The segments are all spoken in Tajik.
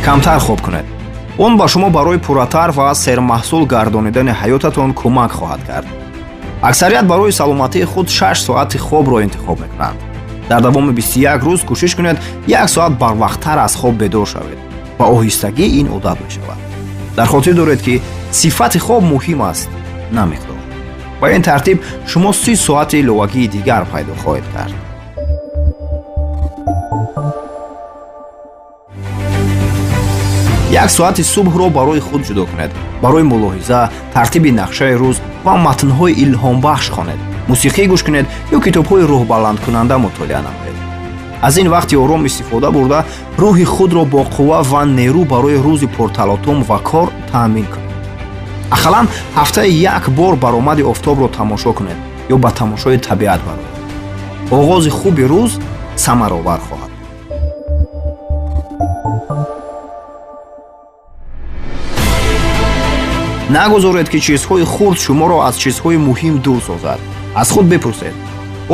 камтар хоб кунед. он ба шумо барои пурратар ва сермаҳсул гардонидани ҳаётатон кӯмак хоҳад кард. аксарият барои саломатии худ 6 соати хобро интихоб мекунанд. дар давоми 21 рӯз кӯшиш кунед 1 соат барвақттар аз хоб бедор шавед. ба оҳистагӣ ин одат мешавад. дар хотир доред ки сифати хоб муҳим аст, на миқдор. ба ин тартиб шумо 30 соати иловагии дигар пайдо хоҳед кард. як соати субҳро барои худ ҷудо кунед. барои мулоҳиза, тартиби нақшаи рӯз ва матнҳои илҳомбахш хонед, мусиқӣ гӯш кунед ё китобҳои рӯҳбаландкунанда мутолиа намоед. аз ин вақти ором истифода бурда рӯҳи худро бо қувва ва нерӯ барои рӯзи пурталотум ва кор таъмин кунед. ақаллан ҳафтаи як бор баромади офтобро тамошо кунед ё ба тамошои табиат бароед. оғози хуби рӯз самаровар хоҳад. нагузоред ки чизҳои хурд шуморо аз чизҳои муҳим дур созад. аз худ бипурсед: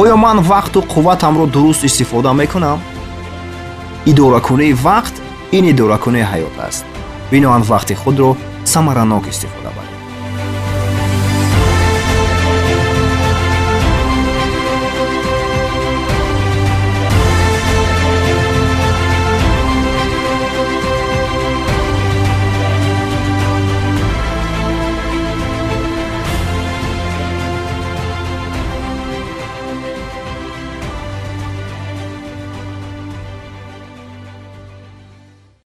оё ман вақту қувватамро дуруст истифода мекунам? идоракунии вақт ин идоракунии ҳаёт аст. биноан вақти худро самаранок истифода баред.